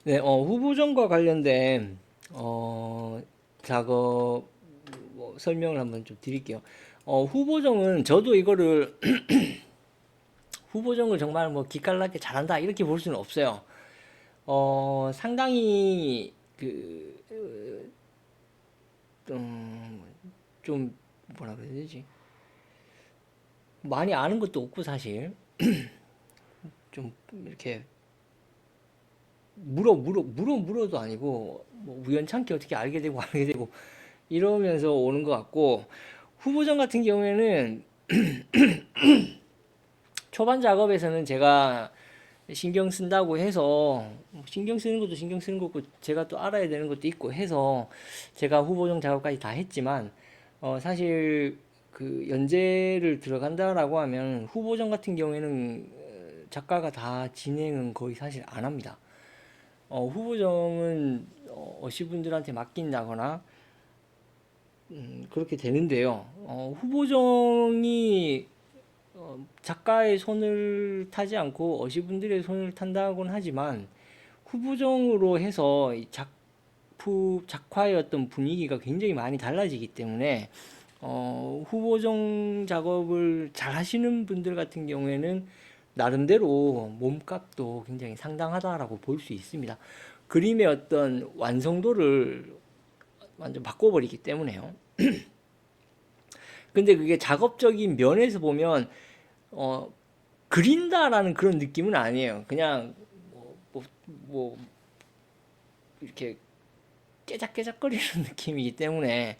네, 후보정과 관련된 작업 설명을 한번 좀 드릴게요. 후보정은 저도 이거를 후보정을 정말 뭐 기깔나게 잘한다 이렇게 볼 수는 없어요. 상당히 음, 좀 뭐라 그래야 되지? 많이 아는 것도 없고 사실 좀 이렇게 물어도 아니고 뭐 우연찮게 어떻게 알게 되고 알게 되고 이러면서 오는 것 같고 후보정 같은 경우에는 초반 작업에서는 제가 신경 쓴다고 해서 신경 쓰는 것도 신경 쓰는 거고 제가 또 알아야 되는 것도 있고 해서 제가 후보정 작업까지 다 했지만 사실 그 연재를 들어간다라고 하면 후보정 같은 경우에는 작가가 다 진행은 거의 사실 안 합니다. 후보정은 어시분들한테 맡긴다거나 그렇게 되는데요. 후보정이 작가의 손을 타지 않고 어시분들의 손을 탄다고는 하지만 후보정으로 해서 이 작화의 어떤 분위기가 굉장히 많이 달라지기 때문에 후보정 작업을 잘 하시는 분들 같은 경우에는 나름대로 몸값도 굉장히 상당하다라고 볼 수 있습니다. 그림의 어떤 완성도를 완전 바꿔버리기 때문에요. 근데 그게 작업적인 면에서 보면 어, 그린다라는 그런 느낌은 아니에요. 그냥 뭐 이렇게 깨작깨작거리는 느낌이기 때문에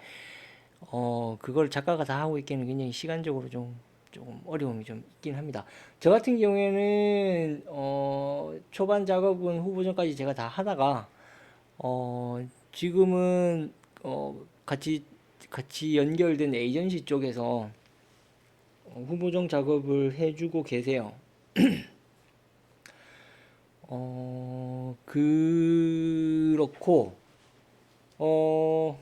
그걸 작가가 다 하고 있기는 굉장히 시간적으로 좀 조금 어려움이 좀 있긴 합니다. 저 같은 경우에는 초반 작업은 후보전까지 제가 다 하다가 지금은 같이 연결된 에이전시 쪽에서 후보정 작업을 해주고 계세요. 그렇고 어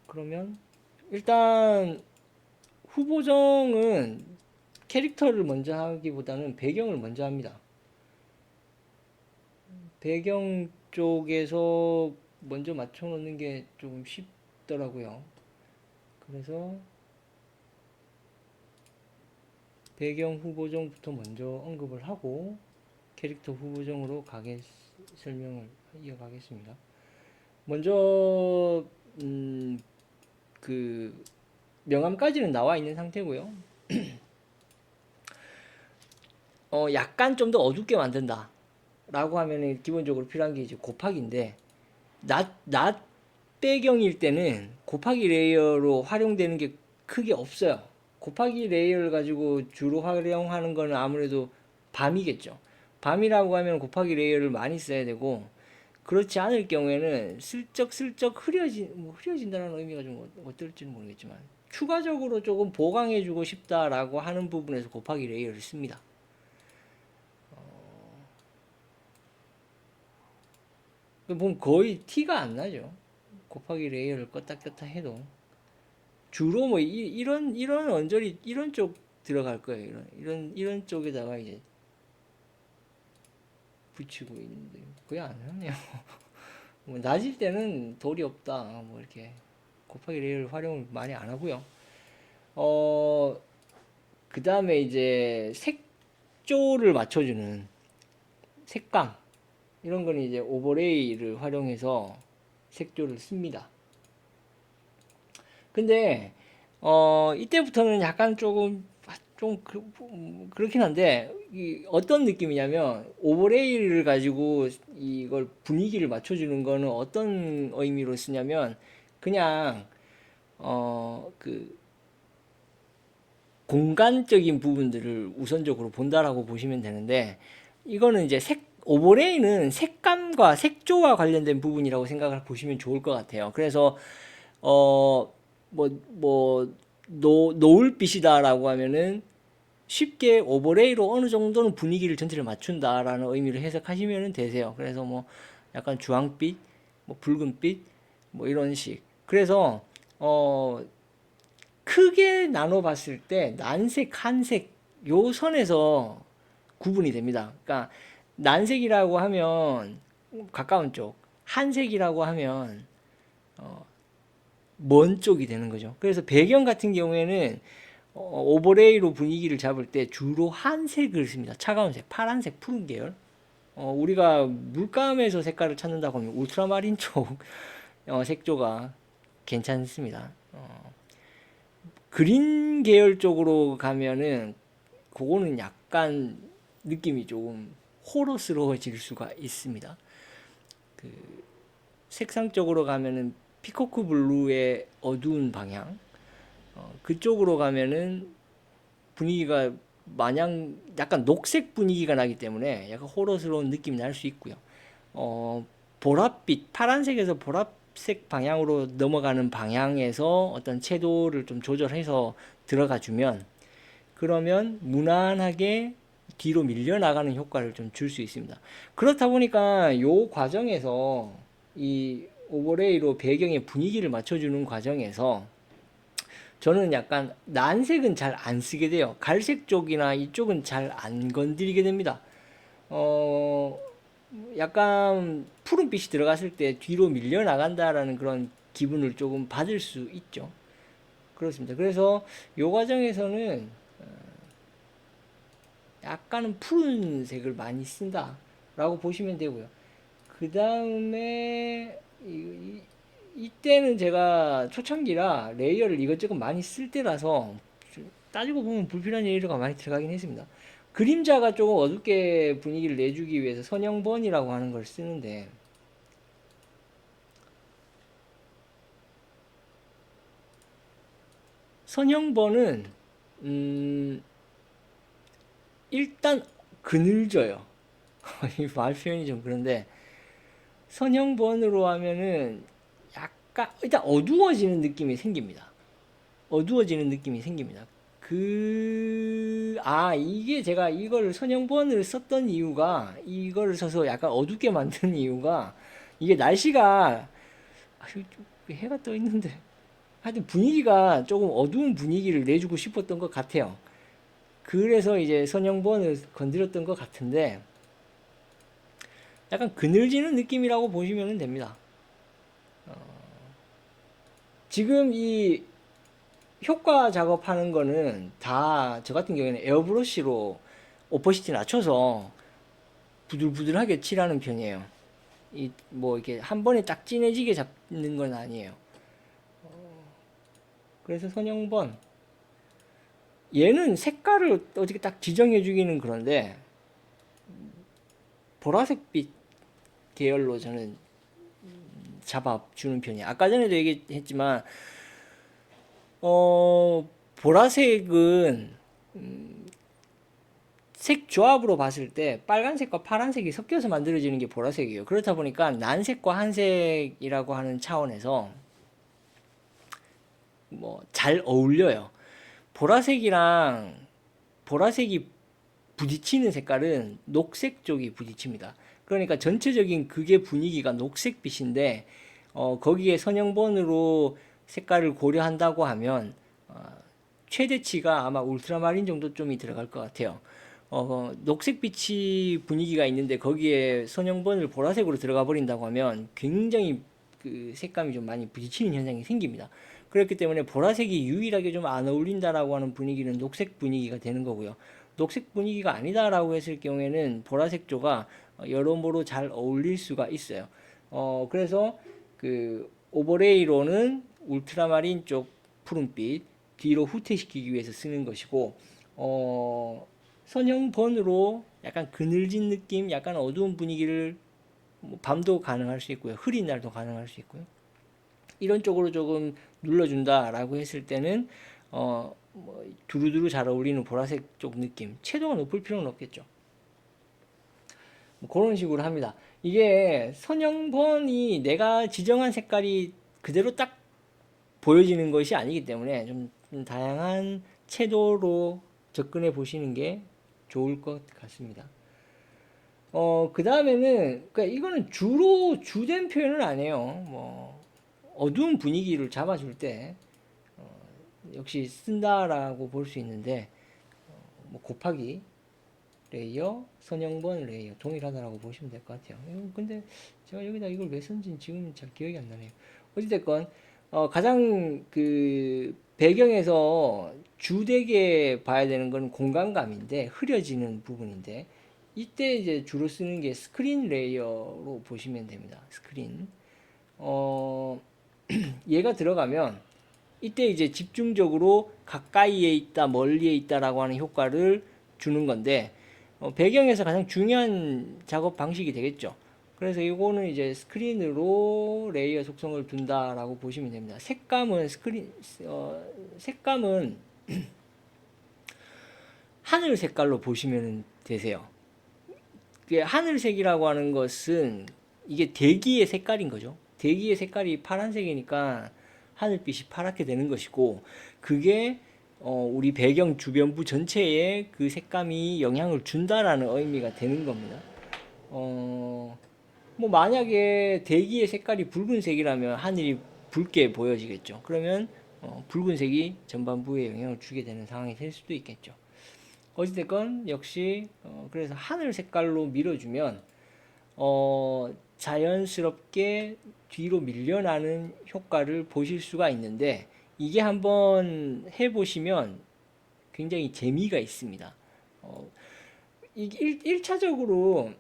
그러면 일단 후보정은 캐릭터를 먼저 하기보다는 배경을 먼저 합니다. 배경 쪽에서 먼저 맞춰 놓는 게 좀 쉽더라고요. 그래서 배경 후보정부터 먼저 언급을 하고 캐릭터 후보정으로 설명을 이어가겠습니다. 먼저 그 명암까지는 나와 있는 상태고요. 약간 좀 더 어둡게 만든다. 라고 하면은 기본적으로 필요한 게 이제 곱하기인데, 낮 배경일 때는 곱하기 레이어로 활용되는 게 크게 없어요. 곱하기 레이어를 가지고 주로 활용하는 거는 아무래도 밤이겠죠. 밤이라고 하면 곱하기 레이어를 많이 써야 되고, 그렇지 않을 경우에는 슬쩍슬쩍 흐려진다는 의미가 좀 어떨지는 모르겠지만, 추가적으로 조금 보강해주고 싶다라고 하는 부분에서 곱하기 레이어를 씁니다. 보면 거의 티가 안 나죠. 곱하기 레이어를 껐다 꼈다 해도 주로 뭐 이런 언저리 이런 쪽 들어갈 거예요. 이런 쪽에다가 이제 붙이고 있는데 거의 안 하네요. 뭐 낮일 때는 돌이 없다. 뭐 이렇게 곱하기 레이어를 활용을 많이 안 하고요. 어, 그 다음에 이제 색조를 맞춰주는 색감 이런 거는 이제 오버레이를 활용해서 색조를 씁니다. 근데 이때부터는 약간 조금 그렇긴 한데 어떤 느낌이냐면 오버레이를 가지고 이걸 분위기를 맞춰주는 거는 어떤 의미로 쓰냐면 그냥 그 공간적인 부분들을 우선적으로 본다라고 보시면 되는데 이거는 이제 오버레이는 색감과 색조와 관련된 부분이라고 생각을 보시면 좋을 것 같아요. 그래서 어, 노을빛이다라고 하면은 쉽게 오버레이로 어느 정도는 분위기를 전체를 맞춘다라는 의미를 해석하시면 되세요. 그래서 뭐 약간 주황빛, 뭐 붉은빛, 뭐 이런 식. 그래서 어, 크게 나눠 봤을 때 난색, 한색 요 선에서 구분이 됩니다. 그러니까 난색이라고 하면 가까운 쪽, 한색이라고 하면 먼 쪽이 되는 거죠. 그래서 배경 같은 경우에는 오버레이로 분위기를 잡을 때 주로 한색을 씁니다. 차가운 색, 파란색, 푸른 계열. 우리가 물감에서 색깔을 찾는다고 하면 울트라마린 쪽 색조가 괜찮습니다. 그린 계열 쪽으로 가면은 그거는 약간 느낌이 조금 호러스러워질 수가 있습니다. 그 색상적으로 가면은 피코크 블루의 어두운 방향, 그쪽으로 가면은 분위기가 마냥 약간 녹색 분위기가 나기 때문에 약간 호러스러운 느낌이 날 수 있고요. 보랏빛, 파란색에서 보랏색 방향으로 넘어가는 방향에서 어떤 채도를 좀 조절해서 들어가 주면, 그러면 무난하게 뒤로 밀려나가는 효과를 좀 줄 수 있습니다. 그렇다 보니까 요 과정에서 이 오버레이로 배경의 분위기를 맞춰주는 과정에서 저는 약간 난색은 잘 안 쓰게 돼요. 갈색 쪽이나 이쪽은 잘 안 건드리게 됩니다. 어, 약간 푸른빛이 들어갔을 때 뒤로 밀려나간다라는 그런 기분을 조금 받을 수 있죠. 그렇습니다. 그래서 요 과정에서는 약간은 푸른색을 많이 쓴다라고 보시면 되고요. 그 다음에 이때는 제가 초창기라 레이어를 이것저것 많이 쓸 때라서 따지고 보면 불필요한 레이어가 많이 들어가긴 했습니다. 그림자가 조금 어둡게 분위기를 내주기 위해서 선형번이라고 하는 걸 쓰는데, 선형번은 일단 그늘져요. 이 말 표현이 좀 그런데, 선형번으로 하면은 약간 일단 어두워지는 느낌이 생깁니다. 어두워지는 느낌이 생깁니다. 이게 제가 이걸 선형번을 썼던 이유가, 이거를 써서 약간 어둡게 만든 이유가, 이게 날씨가, 해가 떠 있는데. 하여튼 분위기가 조금 어두운 분위기를 내주고 싶었던 것 같아요. 그래서 이제 선형번을 건드렸던 것 같은데, 약간 그늘지는 느낌이라고 보시면 됩니다. 지금 이 효과 작업하는 거는 다 저 같은 경우에는 에어브러쉬로 오퍼시티 낮춰서 부들부들하게 칠하는 편이에요. 이 뭐 이렇게 한 번에 딱 진해지게 잡는 건 아니에요. 그래서 선형번 얘는 색깔을 어떻게 딱 지정해 주기는 그런데 보라색빛 계열로 저는 잡아주는 편이에요. 아까 전에도 얘기했지만 보라색은 색 조합으로 봤을 때 빨간색과 파란색이 섞여서 만들어지는 게 보라색이에요. 그렇다 보니까 난색과 한색이라고 하는 차원에서 뭐 잘 어울려요. 보라색이랑 보라색이 부딪히는 색깔은 녹색 쪽이 부딪힙니다. 그러니까 전체적인 극의 분위기가 녹색빛인데 거기에 선형본으로 색깔을 고려한다고 하면 최대치가 아마 울트라마린 정도쯤이 들어갈 것 같아요. 녹색빛이 분위기가 있는데 거기에 선형본을 보라색으로 들어가 버린다고 하면 굉장히 그 색감이 좀 많이 부딪히는 현상이 생깁니다. 그렇기 때문에 보라색이 유일하게 좀 안 어울린다라고 하는 분위기는 녹색 분위기가 되는 거고요. 녹색 분위기가 아니다라고 했을 경우에는 보라색 조가 여러모로 잘 어울릴 수가 있어요. 그래서 그 오버레이로는 울트라마린 쪽 푸른빛 뒤로 후퇴시키기 위해서 쓰는 것이고, 선형번으로 약간 그늘진 느낌, 약간 어두운 분위기를 뭐 밤도 가능할 수 있고요. 흐린 날도 가능할 수 있고요. 이런 쪽으로 조금 눌러준다라고 했을 때는 뭐 두루두루 잘 어울리는 보라색 쪽 느낌. 채도가 높을 필요는 없겠죠. 뭐 그런 식으로 합니다. 이게 선형번이 내가 지정한 색깔이 그대로 딱 보여지는 것이 아니기 때문에 좀 다양한 채도로 접근해 보시는 게 좋을 것 같습니다. 그 다음에는, 그러니까 이거는 주로 주된 표현은 안 해요. 뭐, 어두운 분위기를 잡아줄 때, 역시 쓴다라고 볼 수 있는데, 뭐 곱하기, 레이어, 선형번 레이어 동일하다라고 보시면 될 것 같아요. 근데 제가 여기다 이걸 왜 썼는지 지금은 잘 기억이 안 나네요. 어찌됐건 가장 그 배경에서 주되게 봐야 되는 건 공간감인데 흐려지는 부분인데 이때 이제 주로 쓰는 게 스크린 레이어로 보시면 됩니다. 스크린. 얘가 들어가면 이때 이제 집중적으로 가까이에 있다, 멀리에 있다라고 하는 효과를 주는 건데 배경에서 가장 중요한 작업 방식이 되겠죠. 그래서 이거는 이제 스크린으로 레이어 속성을 둔다라고 보시면 됩니다. 색감은 하늘 색깔로 보시면 되세요. 하늘색이라고 하는 것은 이게 대기의 색깔인 거죠. 대기의 색깔이 파란색이니까 하늘빛이 파랗게 되는 것이고 그게 우리 배경 주변부 전체에 그 색감이 영향을 준다라는 의미가 되는 겁니다. 뭐 만약에 대기의 색깔이 붉은색이라면 하늘이 붉게 보여지겠죠. 그러면 붉은색이 전반부에 영향을 주게 되는 상황이 될 수도 있겠죠. 어찌됐건 역시 그래서 하늘 색깔로 밀어주면 자연스럽게 뒤로 밀려나는 효과를 보실 수가 있는데 이게 한번 해보시면 굉장히 재미가 있습니다. 이게 1차적으로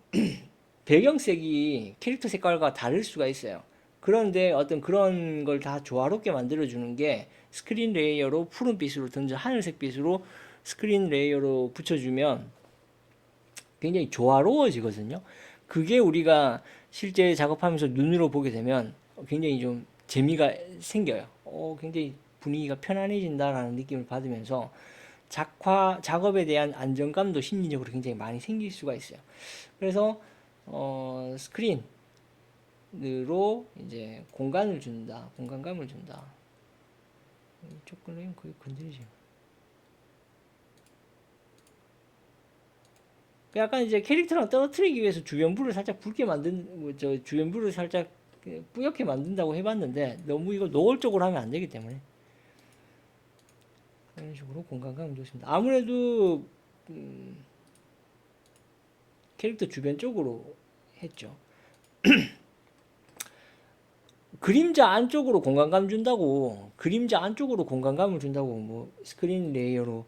배경색이 캐릭터 색깔과 다를 수가 있어요. 그런데 어떤 그런 걸 다 조화롭게 만들어주는 게 스크린 레이어로 푸른빛으로 던져 하늘색 빛으로 스크린 레이어로 붙여주면 굉장히 조화로워지거든요. 그게 우리가 실제 작업하면서 눈으로 보게 되면 굉장히 좀 재미가 생겨요. 굉장히 분위기가 편안해진다라는 느낌을 받으면서 작업에 대한 안정감도 심리적으로 굉장히 많이 생길 수가 있어요. 그래서 스크린으로 이제 공간을 준다, 공간감을 준다. 이쪽 거는 거의 건드리지. 약간 이제 캐릭터랑 떨어뜨리기 위해서 주변부를 살짝 붉게 주변부를 살짝 뿌옇게 만든다고 해봤는데 너무 이거 노골적으로 하면 안 되기 때문에 그런 식으로 공간감을 줬습니다. 아무래도 캐릭터 주변 쪽으로 했죠. 그림자 안쪽으로 공간감 준다고 그림자 안쪽으로 공간감을 준다고 뭐 스크린 레이어로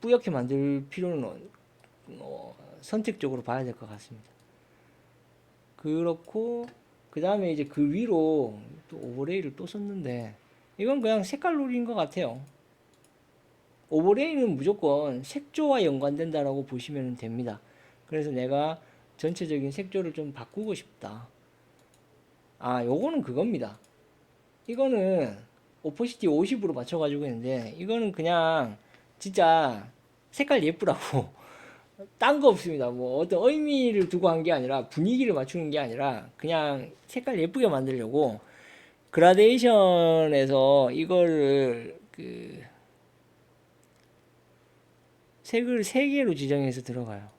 뿌옇게 만들 필요는 선택적으로 봐야 될 것 같습니다. 그렇고 그 다음에 이제 그 위로 또 오버레이를 또 썼는데 이건 그냥 색깔 놀이인 것 같아요. 오버레이는 무조건 색조와 연관된다라고 보시면 됩니다. 그래서 내가 전체적인 색조를 좀 바꾸고 싶다. 요거는 그겁니다. 이거는 오퍼시티 50으로 맞춰가지고 있는데 이거는 그냥 진짜 색깔 예쁘라고 딴 거 없습니다. 뭐 어떤 의미를 두고 한 게 아니라 분위기를 맞추는 게 아니라 그냥 색깔 예쁘게 만들려고 그라데이션에서 이거를 그 색을 3개로 지정해서 들어가요.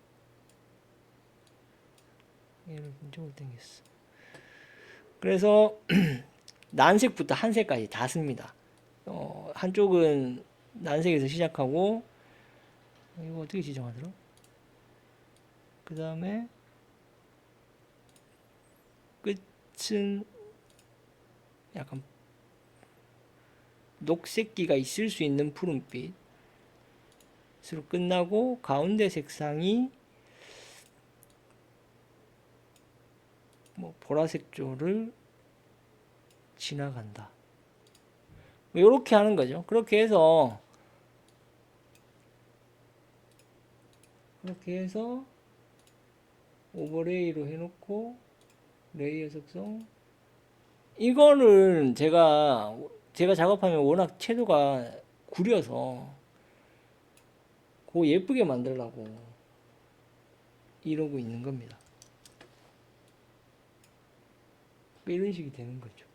얘를 이쪽으로 당겼어. 그래서 난색부터 한색까지 다 씁니다. 한쪽은 난색에서 시작하고 이거 어떻게 지정하더라? 그 다음에 끝은 약간 녹색기가 있을 수 있는 푸른빛으로 끝나고 가운데 색상이 뭐 보라색조를 지나간다. 이렇게 하는 거죠. 그렇게 해서 오버레이로 해놓고 레이어 속성 이거는 제가 작업하면 워낙 채도가 구려서 그 예쁘게 만들려고 이러고 있는 겁니다. 이런 식이 되는 거죠.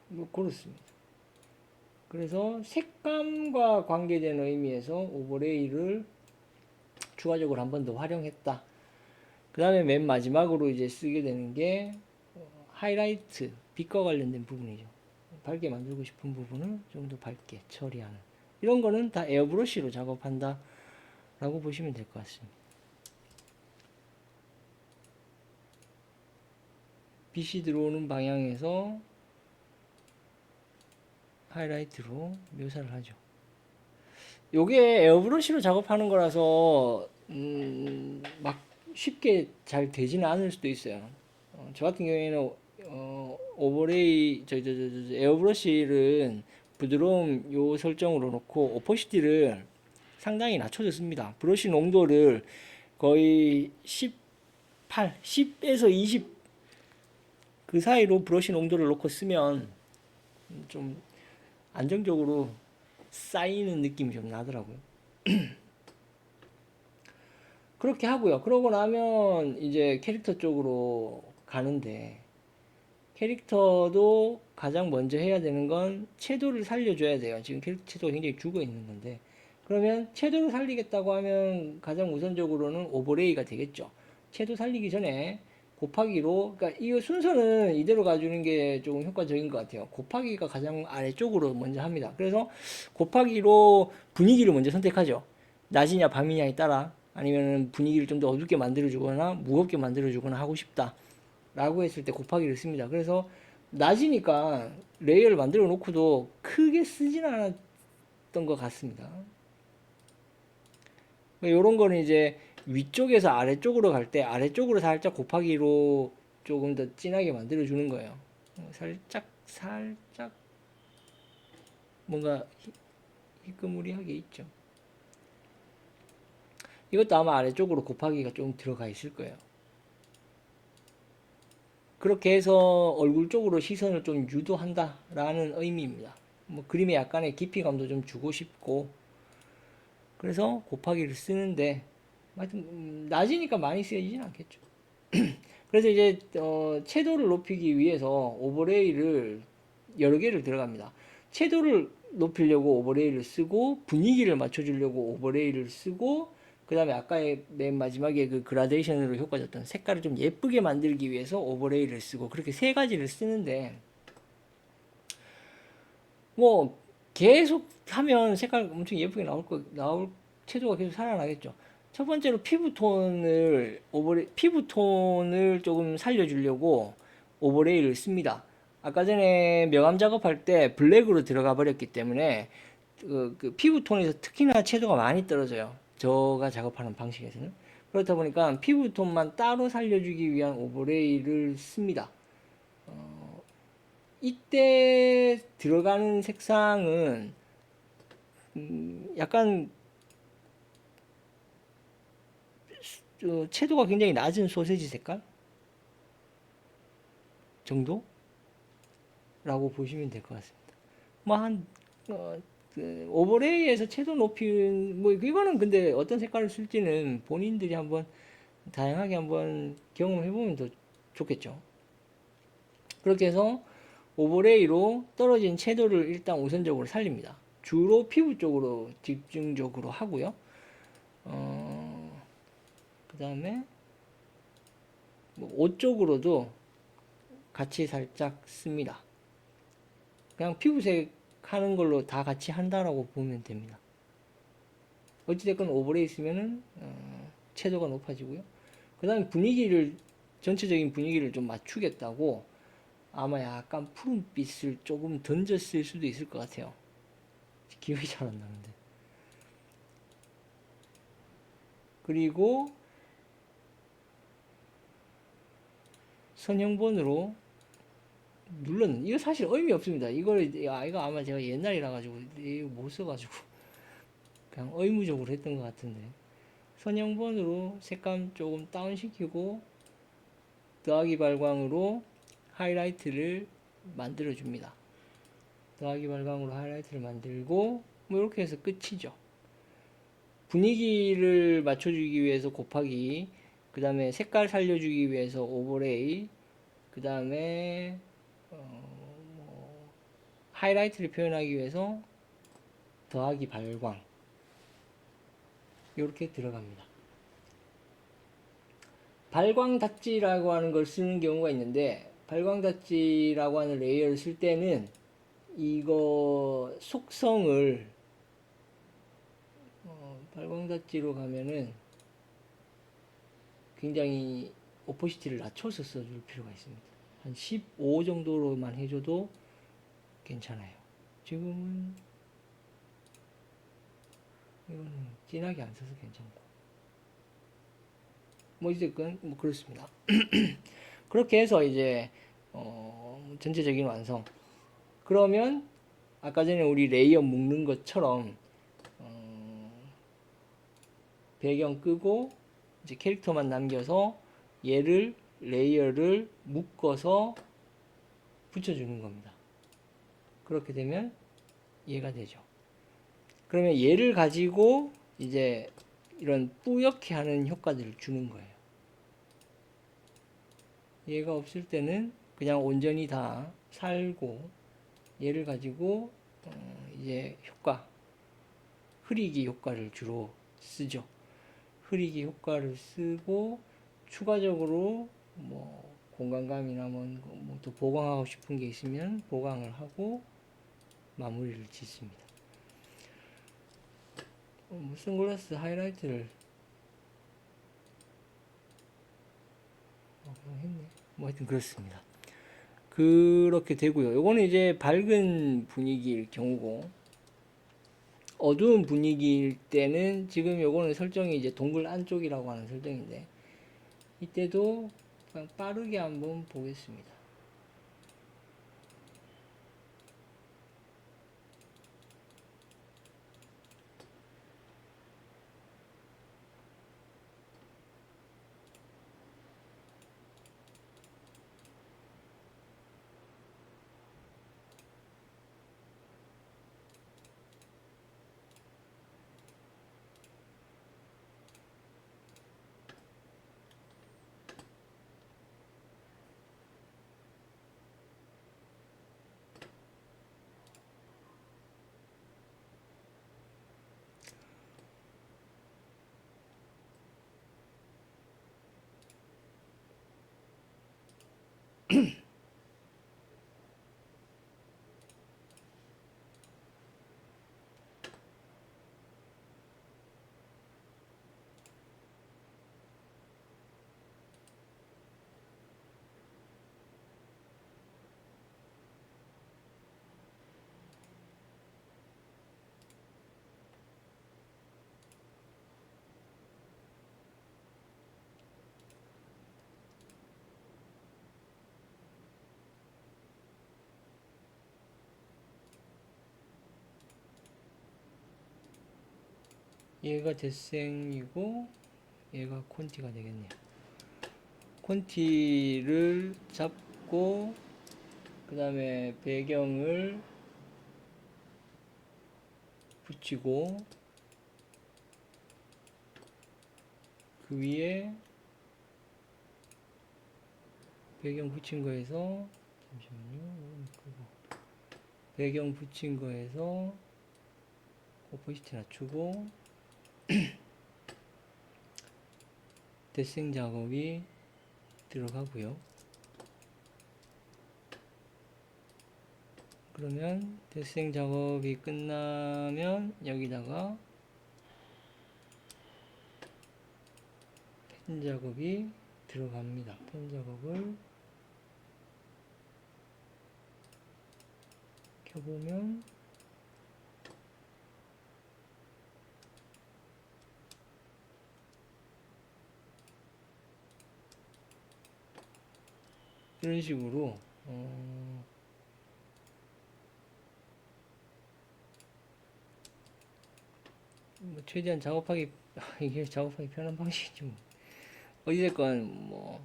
뭐 그렇습니다. 그래서 색감과 관계된 의미에서 오버레이를 추가적으로 한 번 더 활용했다. 그 다음에 맨 마지막으로 이제 쓰게 되는 게 하이라이트, 빛과 관련된 부분이죠. 밝게 만들고 싶은 부분을 좀 더 밝게 처리하는 이런 거는 다 에어브러쉬로 작업한다 라고 보시면 될 것 같습니다. 빛이 들어오는 방향에서 하이라이트로 묘사를 하죠. 요게 에어브러쉬로 작업하는 거라서 막 쉽게 잘 되지는 않을 수도 있어요. 저 같은 경우에는 오버레이 에어브러쉬는 부드러움 요 설정으로 놓고 오퍼시티를 상당히 낮춰줬습니다. 브러쉬 농도를 거의 18, 10에서 20 그 사이로 브러쉬 농도를 놓고 쓰면 좀 안정적으로 쌓이는 느낌이 좀 나더라고요. 그렇게 하고요. 그러고 나면 이제 캐릭터 쪽으로 가는데 캐릭터도 가장 먼저 해야 되는 건 채도를 살려줘야 돼요. 지금 캐릭터 채도가 굉장히 죽어 있는 건데 그러면 채도를 살리겠다고 하면 가장 우선적으로는 오버레이가 되겠죠. 채도 살리기 전에 곱하기로, 그러니까 이 순서는 이대로 가주는 게 조금 효과적인 것 같아요. 곱하기가 가장 아래쪽으로 먼저 합니다. 그래서 곱하기로 분위기를 먼저 선택하죠. 낮이냐 밤이냐에 따라 아니면 분위기를 좀 더 어둡게 만들어주거나 무겁게 만들어주거나 하고 싶다 라고 했을 때 곱하기를 씁니다. 그래서 낮이니까 레이어를 만들어 놓고도 크게 쓰진 않았던 것 같습니다. 이런 거는 이제 위쪽에서 아래쪽으로 갈 때 아래쪽으로 살짝 곱하기로 조금 더 진하게 만들어 주는 거예요. 살짝 뭔가 희끄무리하게 있죠. 이것도 아마 아래쪽으로 곱하기가 좀 들어가 있을 거예요. 그렇게 해서 얼굴 쪽으로 시선을 좀 유도한다라는 의미입니다. 뭐 그림에 약간의 깊이감도 좀 주고 싶고 그래서 곱하기를 쓰는데 하여튼 낮이니까 많이 쓰여지진 않겠죠. 그래서 이제 채도를 높이기 위해서 오버레이를 여러 개를 들어갑니다. 채도를 높이려고 오버레이를 쓰고 분위기를 맞춰주려고 오버레이를 쓰고 그 다음에 아까의 맨 마지막에 그 그라데이션으로 효과 줬던 색깔을 좀 예쁘게 만들기 위해서 오버레이를 쓰고 그렇게 세 가지를 쓰는데 뭐 계속 하면 색깔 엄청 예쁘게 나올 채도가 계속 살아나겠죠. 첫 번째로 피부톤을 조금 살려주려고 오버레이를 씁니다. 아까 전에 명암 작업할 때 블랙으로 들어가 버렸기 때문에 그 피부톤에서 특히나 채도가 많이 떨어져요. 저가 작업하는 방식에서는. 그렇다 보니까 피부톤만 따로 살려주기 위한 오버레이를 씁니다. 이때 들어가는 색상은 약간 채도가 굉장히 낮은 소세지 색깔 정도라고 보시면 될 것 같습니다. 뭐한 그 오버레이에서 채도 높이는 뭐 이거는 근데 어떤 색깔을 쓸지는 본인들이 한번 다양하게 한번 경험해 보면 더 좋겠죠. 그렇게 해서 오버레이로 떨어진 채도를 일단 우선적으로 살립니다. 주로 피부 쪽으로 집중적으로 하고요. 그 다음에 뭐옷 쪽으로도 같이 살짝 씁니다. 그냥 피부색 하는 걸로 다 같이 한다라고 보면 됩니다. 어찌됐건 오버레이 쓰면은 채도가 높아지고요. 그 다음에 전체적인 분위기를 좀 맞추겠다고 아마 약간 푸른빛을 조금 던졌을 수도 있을 것 같아요. 기억이 잘 안 나는데. 그리고 선형본으로 눌렀는 이거 사실 의미 없습니다. 이거 아마 제가 옛날이라 가지고 이거 못 써가지고 그냥 의무적으로 했던 것 같은데 선형본으로 색감 조금 다운시키고 더하기 발광으로 하이라이트를 만들어 줍니다. 더하기 발광으로 하이라이트를 만들고 뭐 이렇게 해서 끝이죠. 분위기를 맞춰주기 위해서 곱하기, 그 다음에 색깔 살려주기 위해서 오버레이, 그 다음에 하이라이트를 표현하기 위해서 더하기 발광 이렇게 들어갑니다. 발광 닷지라고 하는 걸 쓰는 경우가 있는데 발광 닷지라고 하는 레이어를 쓸 때는 이거 속성을 발광닫지로 가면은 굉장히 오포시티를 낮춰서 써줄 필요가 있습니다. 한 15 정도로만 해줘도 괜찮아요. 지금은 이거는 진하게 안 써서 괜찮고 뭐 이제건 뭐 그렇습니다. 그렇게 해서 이제 전체적인 완성. 그러면 아까 전에 우리 레이어 묶는 것처럼 배경 끄고 이제 캐릭터만 남겨서 얘를 레이어를 묶어서 붙여주는 겁니다. 그렇게 되면 얘가 되죠. 그러면 얘를 가지고 이제 이런 뿌옇게 하는 효과들을 주는 거예요. 얘가 없을 때는 그냥 온전히 다 살고 얘를 가지고 이제 효과, 흐리기 효과를 주로 쓰죠. 흐리기 효과를 쓰고 추가적으로 뭐 공간감이나 뭐 또 보강하고 싶은 게 있으면 보강을 하고 마무리를 짓습니다. 뭐 선글라스 하이라이트를 했네. 뭐 하여튼 그렇습니다. 그렇게 되고요. 요거는 이제 밝은 분위기일 경우고 어두운 분위기일 때는 지금 요거는 설정이 이제 동굴 안쪽이라고 하는 설정인데 이때도 그냥 빠르게 한번 보겠습니다. 얘가 데생이고 얘가 콘티가 되겠네요. 콘티를 잡고 그 다음에 배경을 붙이고 그 위에 배경 붙인 거에서 잠시만요. 배경 붙인 거에서 오포시티 낮추고 데생 작업이 들어가고요. 그러면 데생 작업이 끝나면 여기다가 펜 작업이 들어갑니다. 펜 작업을 켜보면 이런 식으로 뭐 최대한 작업하기 이게 작업하기 편한 방식이죠. 어찌됐건 뭐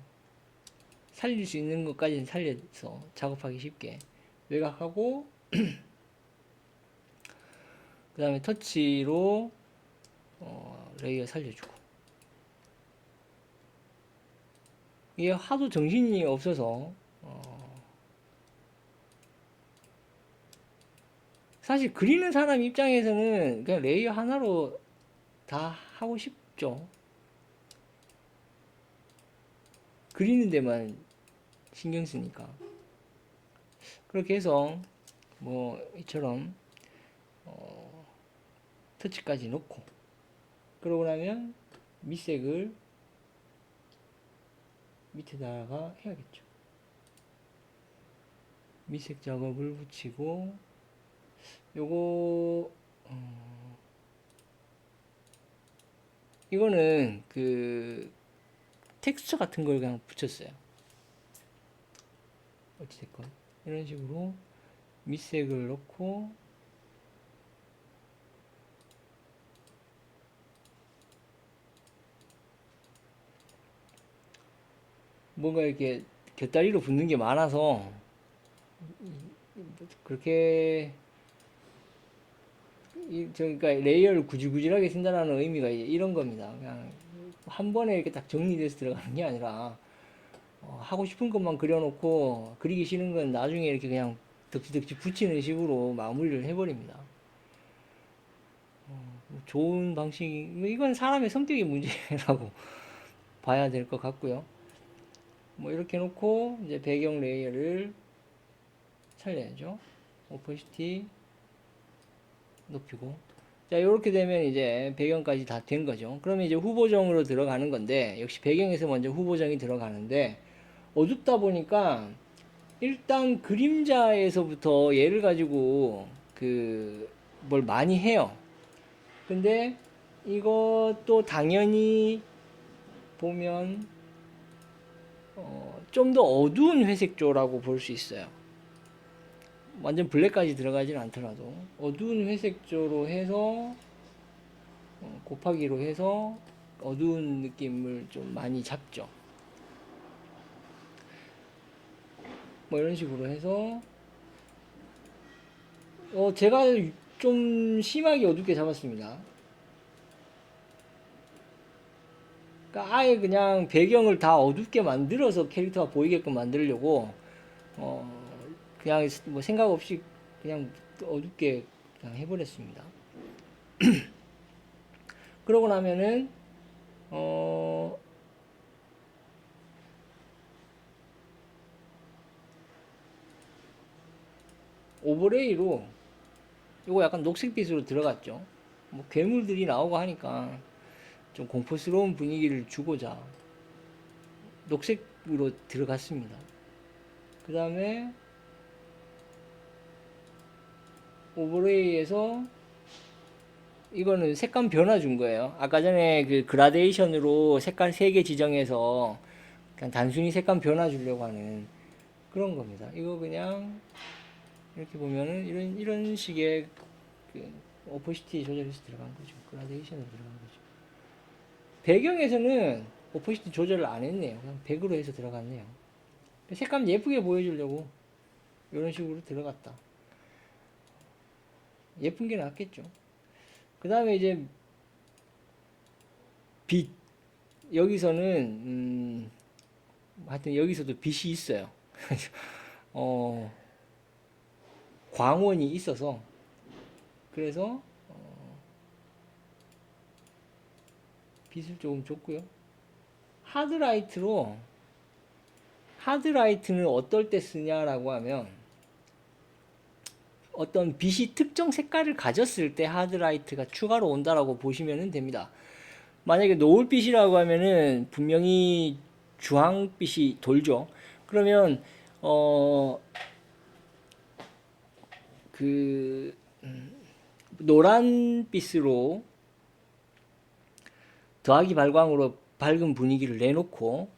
살릴 수 있는 것까지는 살려서 작업하기 쉽게 외곽하고 그 다음에 터치로 레이어 살려주고 이게 하도 정신이 없어서 사실 그리는 사람 입장에서는 그냥 레이어 하나로 다 하고 싶죠. 그리는 데만 신경 쓰니까. 그렇게 해서 뭐 이처럼 터치까지 넣고, 그러고 나면 밑색을 밑에다가 해야겠죠. 밑색 작업을 붙이고, 요거 이거는 그 텍스처 같은 걸 그냥 붙였어요. 어찌됐건 이런 식으로 밑색을 넣고, 뭔가 이렇게 곁다리로 붙는 게 많아서 그렇게 그러니까 레이어를 구질구질하게 쓴다는 의미가 이런 겁니다. 그냥 한 번에 이렇게 딱 정리돼서 들어가는 게 아니라 하고 싶은 것만 그려놓고 그리기 싫은 건 나중에 이렇게 그냥 덕지덕지 붙이는 식으로 마무리를 해버립니다. 좋은 방식이, 이건 사람의 성격의 문제라고 봐야 될 것 같고요. 뭐 이렇게 놓고 이제 배경 레이어를 살려야죠. 오퍼시티 높이고, 자 이렇게 되면 이제 배경까지 다 된 거죠. 그러면 이제 후보정으로 들어가는 건데, 역시 배경에서 먼저 후보정이 들어가는데, 어둡다 보니까 일단 그림자에서부터 얘를 가지고 그 뭘 많이 해요. 근데 이것도 당연히 보면 좀 더 어두운 회색조라고 볼 수 있어요. 완전 블랙까지 들어가진 않더라도 어두운 회색조로 해서 곱하기로 해서 어두운 느낌을 좀 많이 잡죠. 뭐 이런 식으로 해서 제가 좀 심하게 어둡게 잡았습니다. 그러니까 아예 그냥 배경을 다 어둡게 만들어서 캐릭터가 보이게끔 만들려고 그냥 뭐 생각 없이 그냥 어둡게 그냥 해버렸습니다. 그러고 나면은 오버레이로 이거 약간 녹색빛으로 들어갔죠. 뭐 괴물들이 나오고 하니까 좀 공포스러운 분위기를 주고자 녹색으로 들어갔습니다. 그 다음에 오버레이에서 이거는 색감 변화 준 거예요. 아까 전에 그 그라데이션으로 색깔 3개 지정해서 그냥 단순히 색감 변화 주려고 하는 그런 겁니다. 이거 그냥 이렇게 보면은 이런 식의 그 오퍼시티 조절해서 들어간 거죠. 그라데이션으로 들어간 거죠. 배경에서는 오퍼시티 조절을 안 했네요. 그냥 100으로 해서 들어갔네요. 색감 예쁘게 보여주려고 이런 식으로 들어갔다. 예쁜 게 낫겠죠. 그 다음에 이제 빛, 여기서는 하여튼 여기서도 빛이 있어요. 광원이 있어서, 그래서 빛을 조금 줬고요. 하드라이트는 어떨 때 쓰냐라고 하면, 어떤 빛이 특정 색깔을 가졌을 때 하드라이트가 추가로 온다라고 보시면 됩니다. 만약에 노을빛이라고 하면은 분명히 주황빛이 돌죠. 그러면 그 노란빛으로 더하기 발광으로 밝은 분위기를 내놓고,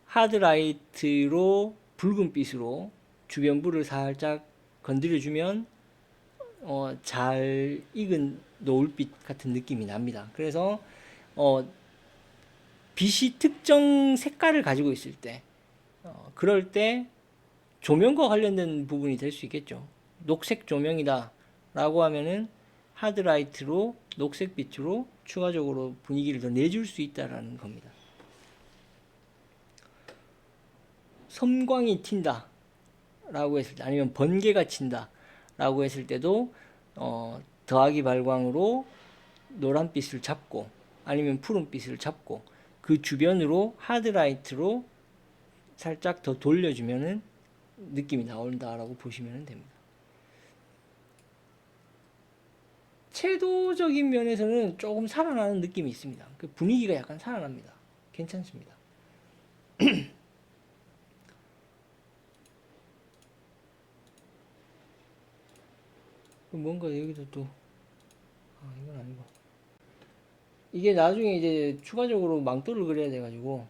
하드라이트로 붉은빛으로 주변부를 살짝 건드려주면 잘 익은 노을빛 같은 느낌이 납니다. 그래서 빛이 특정 색깔을 가지고 있을 때, 그럴 때 조명과 관련된 부분이 될 수 있겠죠. 녹색 조명이다 라고 하면은 하드라이트로 녹색빛으로 추가적으로 분위기를 더 내줄 수 있다라는 겁니다. 섬광이 튄다 라고 했을 때, 아니면 번개가 친다 라고 했을 때도 더하기 발광으로 노란빛을 잡고 아니면 푸른빛을 잡고 그 주변으로 하드라이트로 살짝 더 돌려주면은 느낌이 나온다라고 보시면 됩니다. 채도적인 면에서는 조금 살아나는 느낌이 있습니다. 그 분위기가 약간 살아납니다. 괜찮습니다. 뭔가 여기도 또, 이건 아니고. 이게 나중에 이제 추가적으로 망토를 그려야 돼가지고,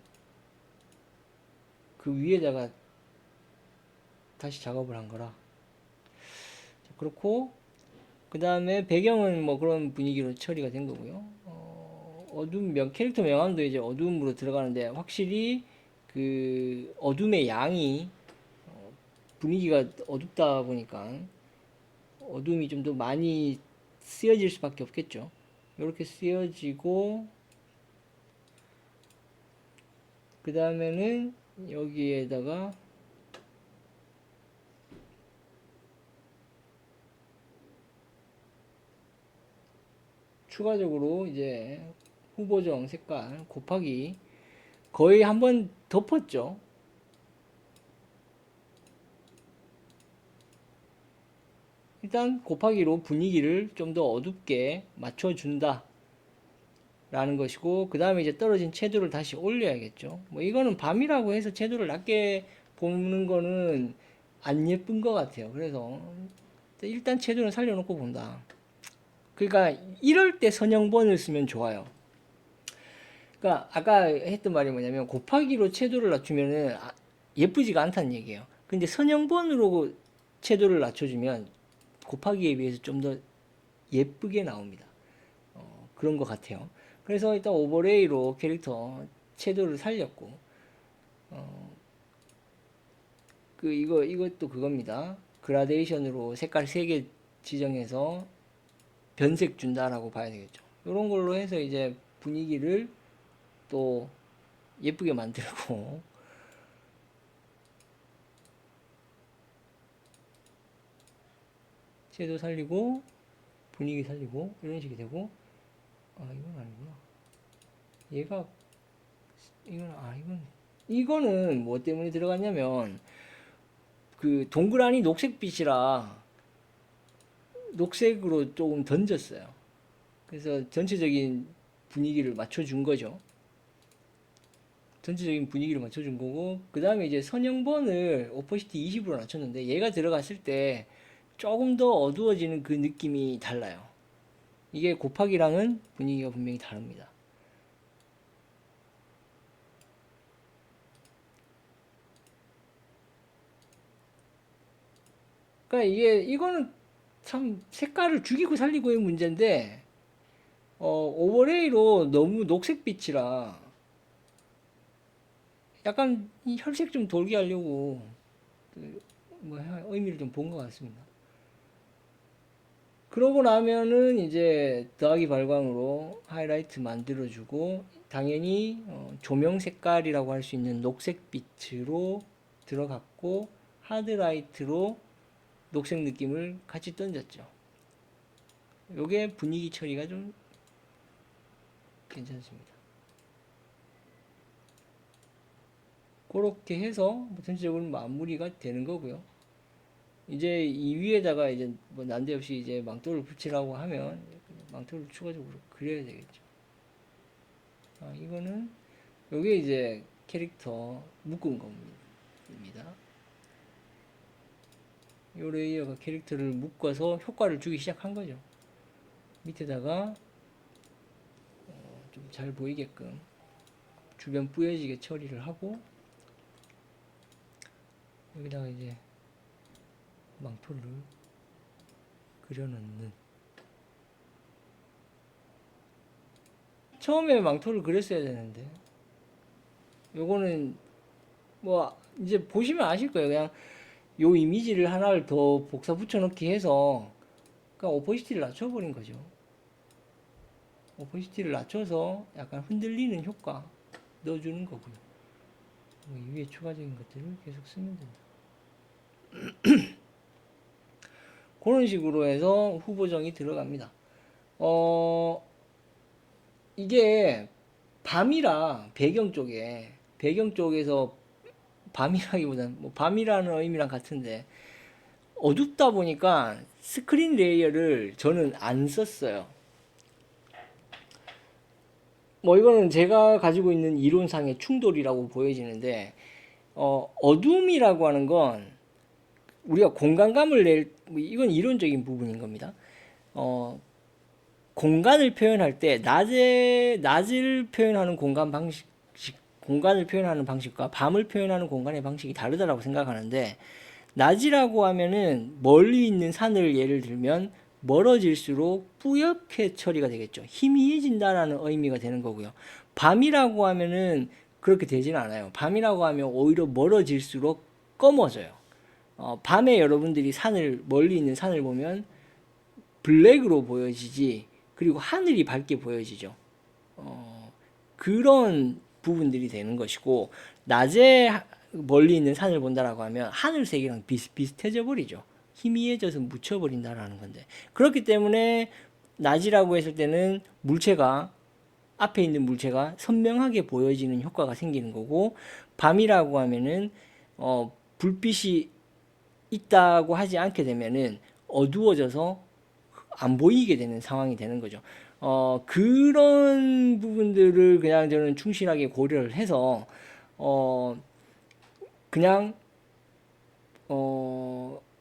그 위에다가 다시 작업을 한 거라. 그렇고, 그 다음에 배경은 뭐 그런 분위기로 처리가 된 거고요. 캐릭터 명암도 이제 어두움으로 들어가는데, 확실히 그 어둠의 양이 분위기가 어둡다 보니까 어둠이 좀 더 많이 쓰여질 수밖에 없겠죠. 이렇게 쓰여지고, 그 다음에는 여기에다가 추가적으로 이제 후보정 색깔 곱하기 거의 한번 덮었죠. 일단 곱하기로 분위기를 좀 더 어둡게 맞춰준다 라는 것이고, 그 다음에 이제 떨어진 채도를 다시 올려야겠죠. 뭐 이거는 밤이라고 해서 채도를 낮게 보는 거는 안 예쁜 것 같아요. 그래서 일단 채도는 살려놓고 본다. 그러니까 이럴 때 선형본을 쓰면 좋아요. 그러니까 아까 했던 말이 뭐냐면 곱하기로 채도를 낮추면은 예쁘지가 않다는 얘기예요. 근데 선형본으로 채도를 낮춰주면 곱하기에 비해서 좀 더 예쁘게 나옵니다. 그런 것 같아요. 그래서 일단 오버레이로 캐릭터 채도를 살렸고, 이것도 그겁니다. 그라데이션으로 색깔 3개 지정해서 변색 준다라고 봐야 되겠죠. 이런 걸로 해서 이제 분위기를 또 예쁘게 만들고, 채도 살리고, 분위기 살리고, 이런 식이 되고, 이건 아니구나. 얘가, 이거는 뭐 때문에 들어갔냐면, 그 동그라니 녹색빛이라 녹색으로 조금 던졌어요. 그래서 전체적인 분위기를 맞춰준 거죠. 전체적인 분위기를 맞춰준 거고, 그 다음에 이제 선형본을 오퍼시티 20으로 낮췄는데, 얘가 들어갔을 때 조금 더 어두워지는 그 느낌이 달라요. 이게 곱하기랑은 분위기가 분명히 다릅니다. 그러니까 이거는 참 색깔을 죽이고 살리고의 문제인데, 오버레이로 너무 녹색빛이라 약간 이 혈색 좀 돌게 하려고 뭐 의미를 좀 본 것 같습니다. 그러고 나면은 이제 더하기 발광으로 하이라이트 만들어주고, 당연히 조명 색깔이라고 할 수 있는 녹색빛으로 들어갔고, 하드라이트로 녹색 느낌을 같이 던졌죠. 요게 분위기 처리가 좀 괜찮습니다. 그렇게 해서 뭐 전체적으로 마무리가 되는 거고요. 이제 이 위에다가 이제 뭐 난데없이 이제 망토를 붙이라고 하면 망토를 추가적으로 그려야 되겠죠. 이거는 요게 이제 캐릭터 묶은 겁니다. 요 레이어가 캐릭터를 묶어서 효과를 주기 시작한 거죠. 밑에다가 좀 잘 보이게끔 주변 뿌여지게 처리를 하고, 여기다가 이제 망토를 그려넣는. 처음에 망토를 그렸어야 되는데, 요거는 뭐 이제 보시면 아실 거예요. 그냥 요 이미지를 하나를 더 복사 붙여넣기 해서 그냥 오퍼시티를 낮춰버린 거죠. 오퍼시티를 낮춰서 약간 흔들리는 효과 넣어주는 거고요. 뭐 이 위에 추가적인 것들을 계속 쓰면 된다. 그런 식으로 해서 후보정이 들어갑니다. 이게 밤이라 배경 쪽에서 밤이라기보다는 뭐 밤이라는 의미랑 같은데, 어둡다 보니까 스크린 레이어를 저는 안 썼어요. 뭐 이거는 제가 가지고 있는 이론상의 충돌이라고 보여지는데, 어둠이라고 하는 건 우리가 공간감을 이건 이론적인 부분인 겁니다. 공간을 표현할 때 낮을 표현하는 공간을 표현하는 방식과 밤을 표현하는 공간의 방식이 다르다고 생각하는데, 낮이라고 하면은 멀리 있는 산을 예를 들면 멀어질수록 뿌옇게 처리가 되겠죠. 희미해진다라는 의미가 되는 거고요. 밤이라고 하면은 그렇게 되지는 않아요. 밤이라고 하면 오히려 멀어질수록 검어져요. 밤에 여러분들이 멀리 있는 산을 보면 블랙으로 보여지지, 그리고 하늘이 밝게 보여지죠. 그런 부분들이 되는 것이고, 낮에 멀리 있는 산을 본다라고 하면 하늘색이랑 비슷비슷해져 버리죠. 희미해져서 묻혀버린다라는 건데, 그렇기 때문에 낮이라고 했을 때는 앞에 있는 물체가 선명하게 보여지는 효과가 생기는 거고, 밤이라고 하면은 불빛이 있다고 하지 않게 되면은 어두워져서 안 보이게 되는 상황이 되는 거죠. 그런 부분들을 그냥 저는 충실하게 고려를 해서 그냥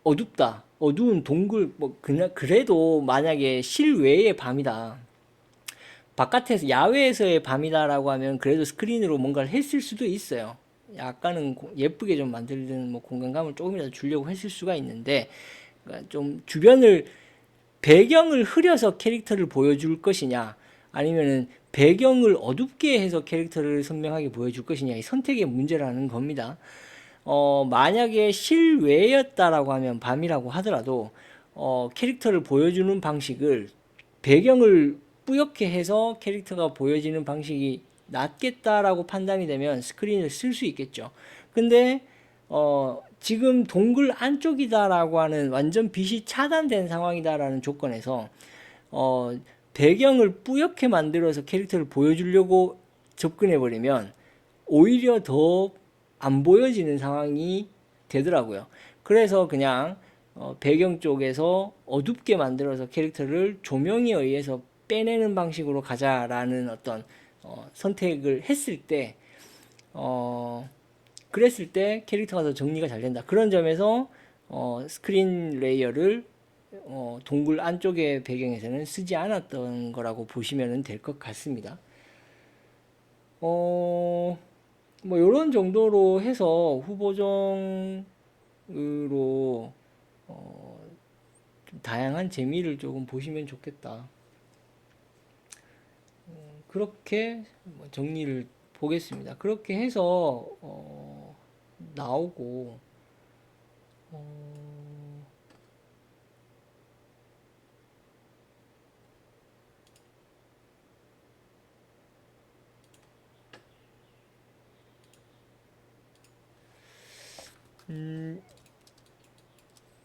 어둡다, 어두운 동굴, 뭐 그냥 그래도 만약에 실외의 밤이다, 바깥에서 야외에서의 밤이다라고 하면 그래도 스크린으로 뭔가를 했을 수도 있어요. 약간은 예쁘게 좀 만들는 뭐 공간감을 조금이라도 주려고 했을 수가 있는데, 그러니까 좀 주변을 배경을 흐려서 캐릭터를 보여줄 것이냐, 아니면은 배경을 어둡게 해서 캐릭터를 선명하게 보여줄 것이냐, 이 선택의 문제라는 겁니다. 만약에 실외였다라고 하면 밤이라고 하더라도 캐릭터를 보여주는 방식을 배경을 뿌옇게 해서 캐릭터가 보여지는 방식이 낫겠다라고 판단이 되면 스크린을 쓸 수 있겠죠. 근데 지금 동굴 안쪽이다라고 하는 완전 빛이 차단된 상황이다라는 조건에서 배경을 뿌옇게 만들어서 캐릭터를 보여주려고 접근해 버리면 오히려 더 안 보여지는 상황이 되더라고요. 그래서 그냥 배경 쪽에서 어둡게 만들어서 캐릭터를 조명에 의해서 빼내는 방식으로 가자라는 어떤 선택을 했을 때, 그랬을 때 캐릭터가 더 정리가 잘 된다. 그런 점에서 스크린 레이어를 동굴 안쪽의 배경에서는 쓰지 않았던 거라고 보시면 될 것 같습니다. 뭐 이런 정도로 해서 후보정으로 좀 다양한 재미를 조금 보시면 좋겠다. 그렇게 정리를 보겠습니다. 그렇게 해서 나오고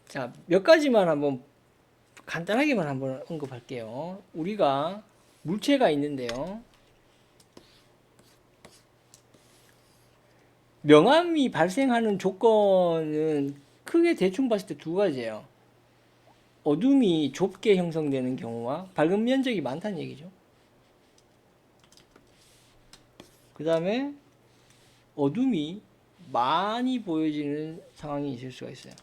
자, 몇 가지만 한번 간단하게만 한번 언급할게요. 우리가 물체가 있는데요. 명암이 발생하는 조건은 크게 대충 봤을 때 두 가지예요. 어둠이 좁게 형성되는 경우와 밝은 면적이 많다는 얘기죠. 그 다음에 어둠이 많이 보여지는 상황이 있을 수가 있어요.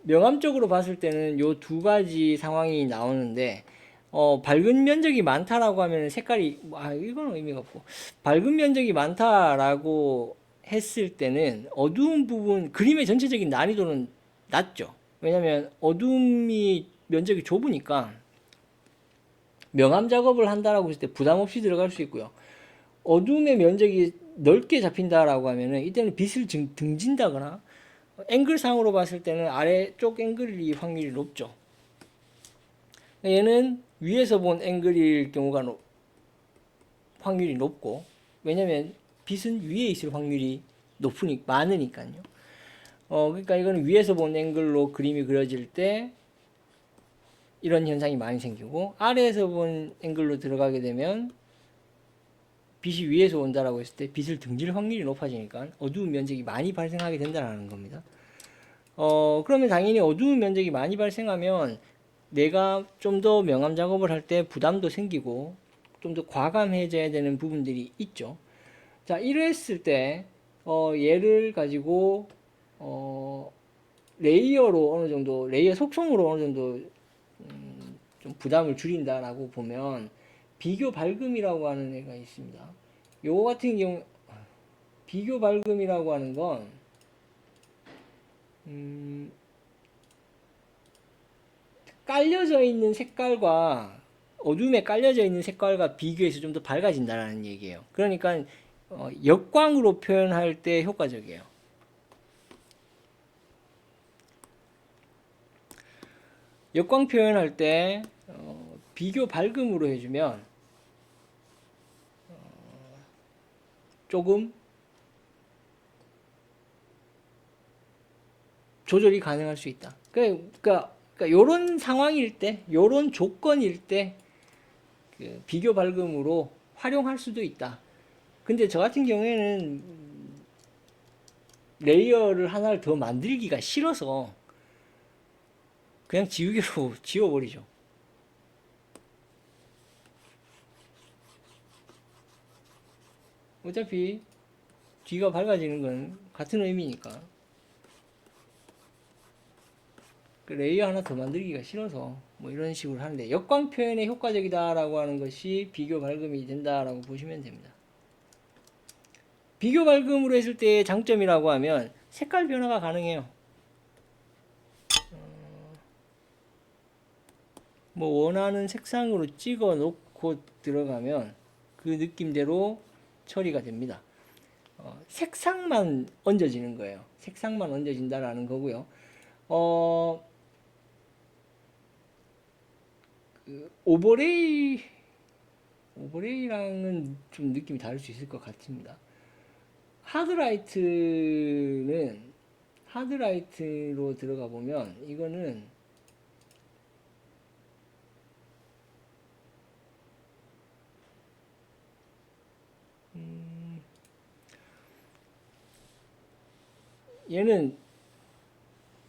명암적으로 봤을 때는 요 두 가지 상황이 나오는데, 밝은 면적이 많다라고 하면 색깔이, 이건 의미가 없고, 밝은 면적이 많다라고 했을 때는 어두운 부분, 그림의 전체적인 난이도는 낮죠. 왜냐면 어둠이 면적이 좁으니까 명암 작업을 한다라고 했을 때 부담 없이 들어갈 수 있고요. 어둠의 면적이 넓게 잡힌다라고 하면은 이때는 빛을 등진다거나 앵글상으로 봤을 때는 아래쪽 앵글이 확률이 높죠. 얘는 위에서 본 앵글일 경우가 확률이 높고, 왜냐면 빛은 위에 있을 확률이 많으니까요. 그러니까 이거는 위에서 본 앵글로 그림이 그려질 때 이런 현상이 많이 생기고, 아래에서 본 앵글로 들어가게 되면 빛이 위에서 온다라고 했을 때 빛을 등질 확률이 높아지니까 어두운 면적이 많이 발생하게 된다는 겁니다. 그러면 당연히 어두운 면적이 많이 발생하면 내가 좀 더 명암 작업을 할 때 부담도 생기고 좀 더 과감해져야 되는 부분들이 있죠. 자, 이랬을 때 얘를 가지고 레이어로 어느 정도 레이어 속성으로 어느 정도 좀 부담을 줄인다라고 보면 비교 밝음이라고 하는 애가 있습니다. 요거 같은 경우 비교 밝음이라고 하는 건 깔려져 있는 색깔과 어둠에 깔려져 있는 색깔과 비교해서 좀 더 밝아진다라는 얘기예요. 그러니까 역광으로 표현할 때 효과적이에요. 역광 표현할 때 비교 밝음으로 해주면 조금 조절이 가능할 수 있다. 그러니까 요런 상황일 때, 요런 조건일 때 그 비교 밝음으로 활용할 수도 있다. 근데 저 같은 경우에는 레이어를 하나를 더 만들기가 싫어서 그냥 지우개로 지워버리죠. 어차피 뒤가 밝아지는 건 같은 의미니까. 그 레이어 하나 더 만들기가 싫어서 뭐 이런 식으로 하는데 역광 표현에 효과적이다라고 하는 것이 비교 밝음이 된다라고 보시면 됩니다. 비교 밝음으로 했을 때의 장점이라고 하면 색깔 변화가 가능해요. 뭐 원하는 색상으로 찍어 놓고 들어가면 그 느낌대로 처리가 됩니다. 색상만 얹어지는 거예요. 색상만 얹어진다라는 거고요. 그 오버레이랑은 좀 느낌이 다를 수 있을 것 같습니다. 하드라이트로 들어가 보면 이거는 얘는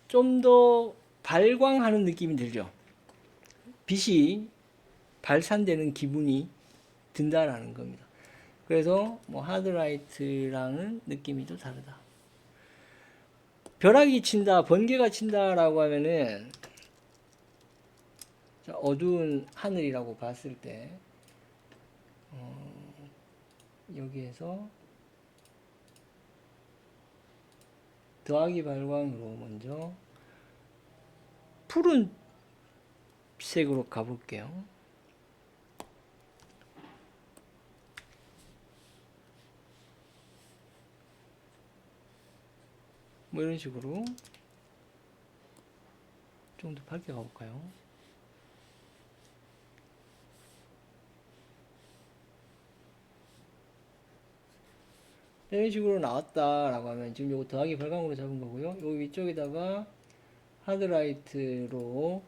좀 더 발광하는 느낌이 들죠. 빛이 발산되는 기분이 든다라는 겁니다. 그래서 뭐 하드라이트랑은 느낌이 또 다르다. 벼락이 친다, 번개가 친다라고 하면은 어두운 하늘이라고 봤을 때 여기에서 더하기 발광으로 먼저 푸른 색으로 가볼게요. 뭐 이런 식으로 좀 더 밝게 가볼까요? 이런 식으로 나왔다라고 하면 지금 요거 더하기 발광으로 잡은 거고요. 요 위쪽에다가 하드라이트로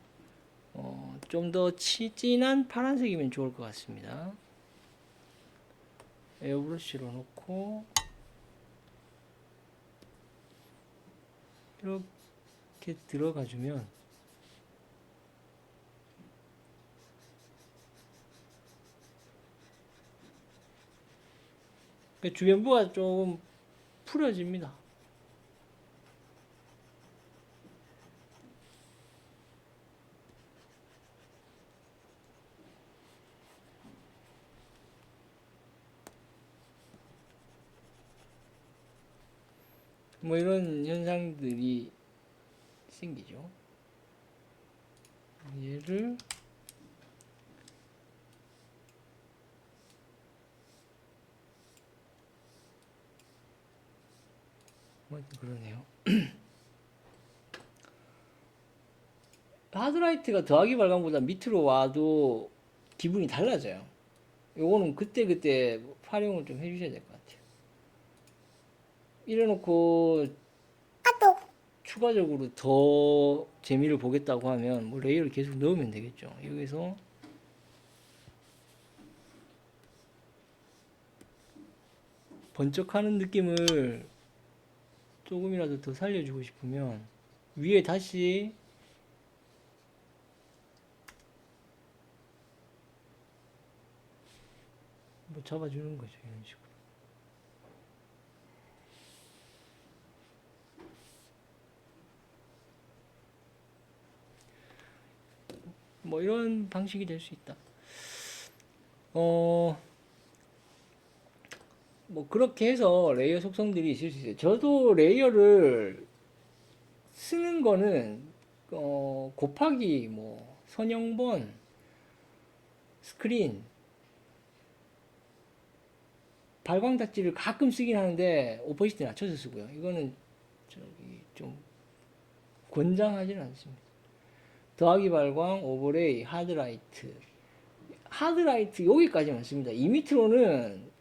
좀 더 진한 파란색이면 좋을 것 같습니다. 에어브러쉬로 놓고 이렇게 들어가주면 주변부가 좀 풀어집니다. 뭐 이런 현상들이 생기죠. 얘를 그러네요. 하드라이트가 더하기 발광보다 밑으로 와도 기분이 달라져요. 요거는 그때그때 활용을 좀 해주셔야 될 것 같아요. 이래놓고 추가적으로 더 재미를 보겠다고 하면 뭐 레이어를 계속 넣으면 되겠죠. 여기서 번쩍하는 느낌을 조금이라도 더 살려주고 싶으면 위에 다시 뭐 잡아주는 거죠. 이런 식으로. 뭐 이런 방식이 될 수 있다. 뭐 그렇게 해서 레이어 속성들이 있을 수 있어요. 저도 레이어를 쓰는 거는 곱하기 뭐 선형본, 스크린, 발광닫지를 가끔 쓰긴 하는데 오퍼시티 낮춰서 쓰고요. 이거는 저기 좀 권장하지는 않습니다. 더하기 발광, 오버레이, 하드라이트. 하드라이트 여기까지만 씁니다. 이 밑으로는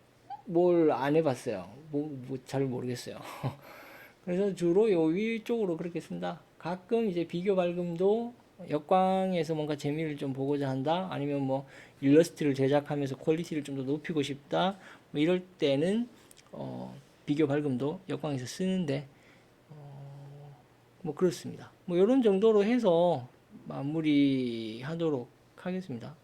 뭘 안 해봤어요. 잘 모르겠어요. 그래서 주로 요 위쪽으로 그렇게 쓴다. 가끔 이제 비교 밝음도 역광에서 뭔가 재미를 좀 보고자 한다. 아니면 뭐 일러스트를 제작하면서 퀄리티를 좀 더 높이고 싶다. 뭐 이럴 때는 비교 밝음도 역광에서 쓰는데 뭐 그렇습니다. 뭐 이런 정도로 해서 마무리하도록 하겠습니다.